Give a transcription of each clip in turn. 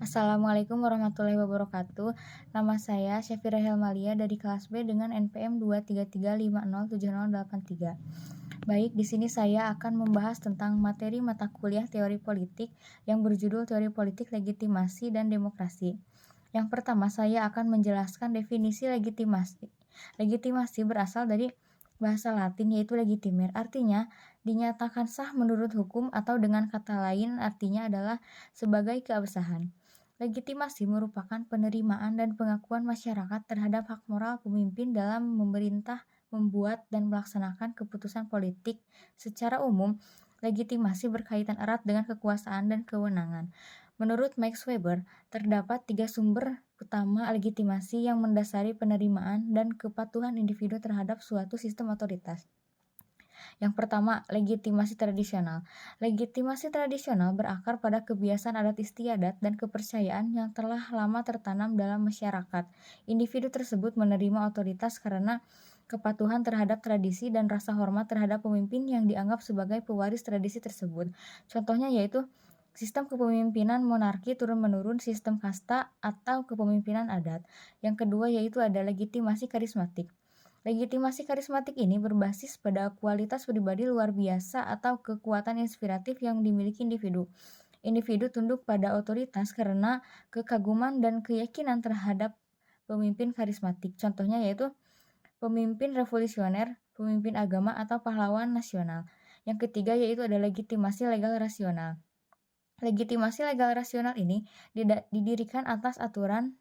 Assalamualaikum warahmatullahi wabarakatuh. Nama saya Syafira Helmalia dari kelas B dengan NPM 233507083. Baik, di sini saya akan membahas tentang materi mata kuliah teori politik yang berjudul Teori Politik Legitimasi dan Demokrasi. Yang pertama, saya akan menjelaskan definisi legitimasi. Legitimasi berasal dari bahasa Latin yaitu legitimer, artinya dinyatakan sah menurut hukum atau dengan kata lain artinya adalah sebagai keabsahan. Legitimasi merupakan penerimaan dan pengakuan masyarakat terhadap hak moral pemimpin dalam memerintah, membuat, dan melaksanakan keputusan politik. Secara umum, legitimasi berkaitan erat dengan kekuasaan dan kewenangan. Menurut Max Weber, terdapat 3 sumber utama legitimasi yang mendasari penerimaan dan kepatuhan individu terhadap suatu sistem otoritas. Yang pertama, legitimasi tradisional. Legitimasi tradisional berakar pada kebiasaan adat istiadat dan kepercayaan yang telah lama tertanam dalam masyarakat. Individu tersebut menerima otoritas karena kepatuhan terhadap tradisi dan rasa hormat terhadap pemimpin yang dianggap sebagai pewaris tradisi tersebut. Contohnya yaitu sistem kepemimpinan monarki turun-menurun, sistem kasta, atau kepemimpinan adat. Yang kedua yaitu ada legitimasi karismatik. Legitimasi karismatik ini berbasis pada kualitas pribadi luar biasa atau kekuatan inspiratif yang dimiliki individu. Individu tunduk pada otoritas karena kekaguman dan keyakinan terhadap pemimpin karismatik. Contohnya yaitu pemimpin revolusioner, pemimpin agama, atau pahlawan nasional. Yang ketiga yaitu ada legitimasi legal rasional. Legitimasi legal rasional ini didirikan atas aturan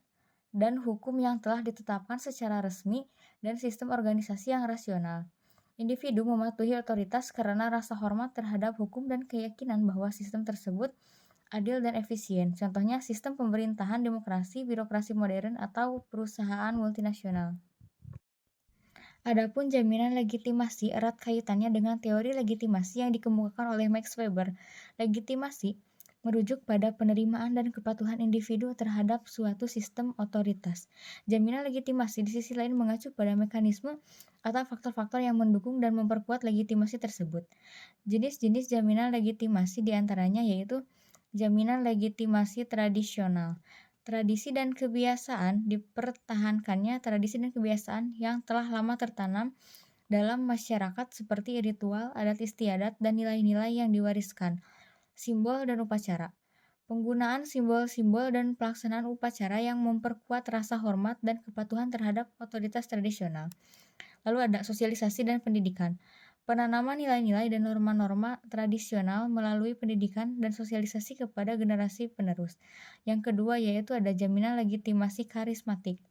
dan hukum yang telah ditetapkan secara resmi dan sistem organisasi yang rasional. Individu mematuhi otoritas karena rasa hormat terhadap hukum dan keyakinan bahwa sistem tersebut adil dan efisien. Contohnya sistem pemerintahan, demokrasi, birokrasi modern, atau perusahaan multinasional. Adapun jaminan legitimasi erat kaitannya dengan teori legitimasi yang dikemukakan oleh Max Weber. Legitimasi merujuk pada penerimaan dan kepatuhan individu terhadap suatu sistem otoritas. Jaminan legitimasi di sisi lain mengacu pada mekanisme atau faktor-faktor yang mendukung dan memperkuat legitimasi tersebut. Jenis-jenis jaminan legitimasi diantaranya yaitu jaminan legitimasi tradisional. Tradisi dan kebiasaan dipertahankannya tradisi dan kebiasaan yang telah lama tertanam dalam masyarakat seperti ritual, adat istiadat, dan nilai-nilai yang diwariskan. Simbol dan upacara. Penggunaan simbol-simbol dan pelaksanaan upacara yang memperkuat rasa hormat dan kepatuhan terhadap otoritas tradisional. Lalu ada sosialisasi dan pendidikan. Penanaman nilai-nilai dan norma-norma tradisional melalui pendidikan dan sosialisasi kepada generasi penerus. Yang kedua yaitu ada jaminan legitimasi karismatik.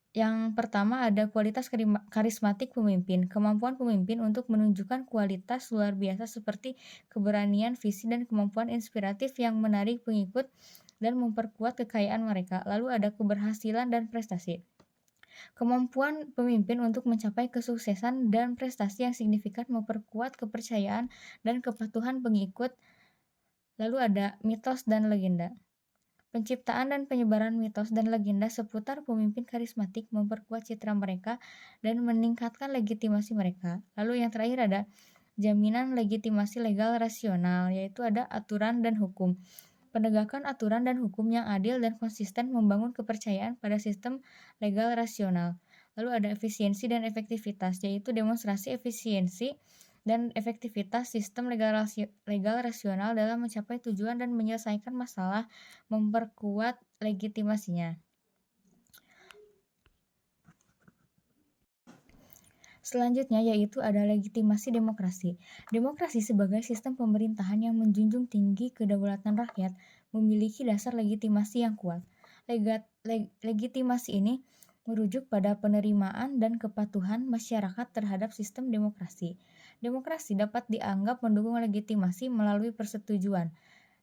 Yang pertama ada kualitas karismatik pemimpin, kemampuan pemimpin untuk menunjukkan kualitas luar biasa seperti keberanian, visi, dan kemampuan inspiratif yang menarik pengikut dan memperkuat kekayaan mereka. Lalu ada keberhasilan dan prestasi. Kemampuan pemimpin untuk mencapai kesuksesan dan prestasi yang signifikan memperkuat kepercayaan dan kepatuhan pengikut. Lalu ada mitos dan legenda. Penciptaan dan penyebaran mitos dan legenda seputar pemimpin karismatik memperkuat citra mereka dan meningkatkan legitimasi mereka. Lalu yang terakhir ada jaminan legitimasi legal rasional, yaitu ada aturan dan hukum. Penegakan aturan dan hukum yang adil dan konsisten membangun kepercayaan pada sistem legal rasional. Lalu ada efisiensi dan efektivitas, yaitu demonstrasi efisiensi dan efektivitas sistem legal rasional dalam mencapai tujuan dan menyelesaikan masalah, memperkuat legitimasinya. Selanjutnya yaitu ada legitimasi demokrasi. Demokrasi sebagai sistem pemerintahan yang menjunjung tinggi kedaulatan rakyat memiliki dasar legitimasi yang kuat. Legitimasi ini merujuk pada penerimaan dan kepatuhan masyarakat terhadap sistem demokrasi. Demokrasi dapat dianggap mendukung legitimasi melalui persetujuan.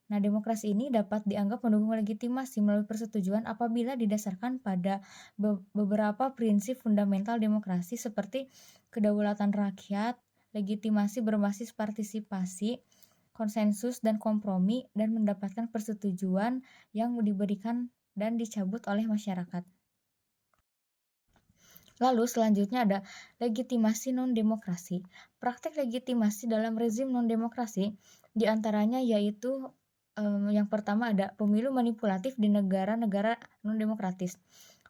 Nah, demokrasi ini dapat dianggap mendukung legitimasi melalui persetujuan apabila didasarkan pada beberapa prinsip fundamental demokrasi seperti kedaulatan rakyat, legitimasi berbasis partisipasi, konsensus dan kompromi, dan mendapatkan persetujuan yang diberikan dan dicabut oleh masyarakat. Lalu selanjutnya ada legitimasi non-demokrasi. Praktek legitimasi dalam rezim non-demokrasi diantaranya yaitu Yang pertama ada pemilu manipulatif di negara-negara non-demokratis.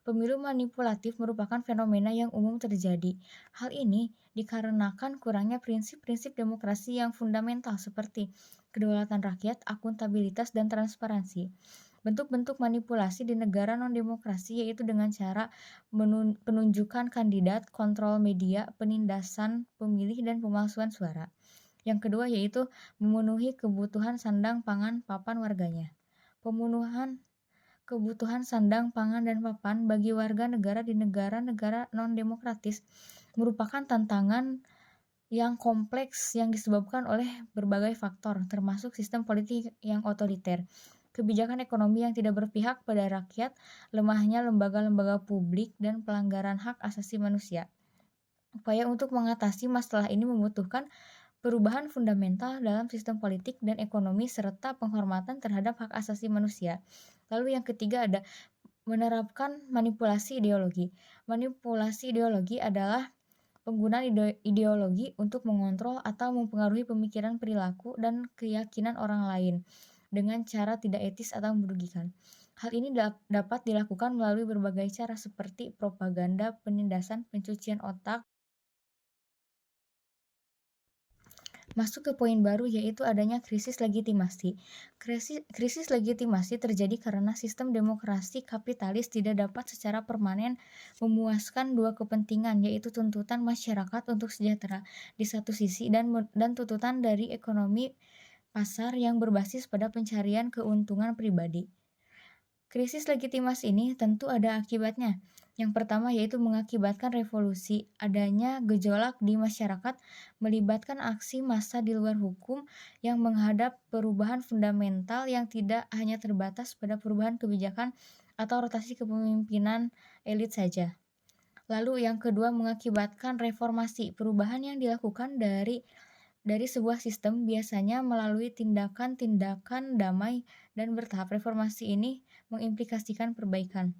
Pemilu manipulatif merupakan fenomena yang umum terjadi. Hal ini dikarenakan kurangnya prinsip-prinsip demokrasi yang fundamental seperti kedaulatan rakyat, akuntabilitas, dan transparansi. Bentuk-bentuk manipulasi di negara non-demokrasi yaitu dengan cara penunjukan kandidat, kontrol media, penindasan pemilih, dan pemalsuan suara. Yang kedua yaitu memenuhi kebutuhan sandang pangan papan warganya. Pemenuhan kebutuhan sandang pangan dan papan bagi warga negara di negara-negara non-demokratis merupakan tantangan yang kompleks yang disebabkan oleh berbagai faktor, termasuk sistem politik yang otoriter, kebijakan ekonomi yang tidak berpihak pada rakyat, lemahnya lembaga-lembaga publik, dan pelanggaran hak asasi manusia. Upaya untuk mengatasi masalah ini membutuhkan perubahan fundamental dalam sistem politik dan ekonomi serta penghormatan terhadap hak asasi manusia. Lalu yang ketiga ada menerapkan manipulasi ideologi. Manipulasi ideologi adalah penggunaan ideologi untuk mengontrol atau mempengaruhi pemikiran, perilaku, dan keyakinan orang lain dengan cara tidak etis atau merugikan. Hal ini dapat dilakukan melalui berbagai cara seperti propaganda, penindasan, pencucian otak. Masuk ke poin baru yaitu adanya krisis legitimasi. Krisis legitimasi terjadi karena sistem demokrasi kapitalis tidak dapat secara permanen memuaskan dua kepentingan yaitu tuntutan masyarakat untuk sejahtera di satu sisi dan tuntutan dari ekonomi pasar yang berbasis pada pencarian keuntungan pribadi. Krisis legitimasi ini tentu ada akibatnya. Yang pertama yaitu mengakibatkan revolusi, adanya gejolak di masyarakat, melibatkan aksi massa di luar hukum yang menghadap perubahan fundamental yang tidak hanya terbatas pada perubahan kebijakan atau rotasi kepemimpinan elit saja. Lalu yang kedua mengakibatkan reformasi, perubahan yang dilakukan dari sebuah sistem biasanya melalui tindakan-tindakan damai dan bertahap. Reformasi ini mengimplikasikan perbaikan.